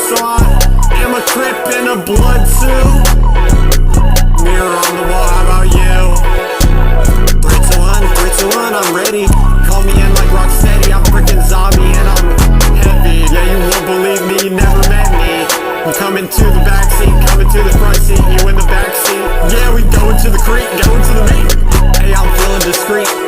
so I am a crip in a blood suit. Mirror on the wall, how about you? 3, 2, 1, 3, 2, 1, I'm ready. Call me in like Rocksteady, I'm freaking zombie and I'm heavy. Yeah, you won't believe me, you never met me. I'm coming to the backseat, coming to the front seat, you in the backseat. Yeah, we going to the creek, going to the meat. Hey, I'm feeling discreet.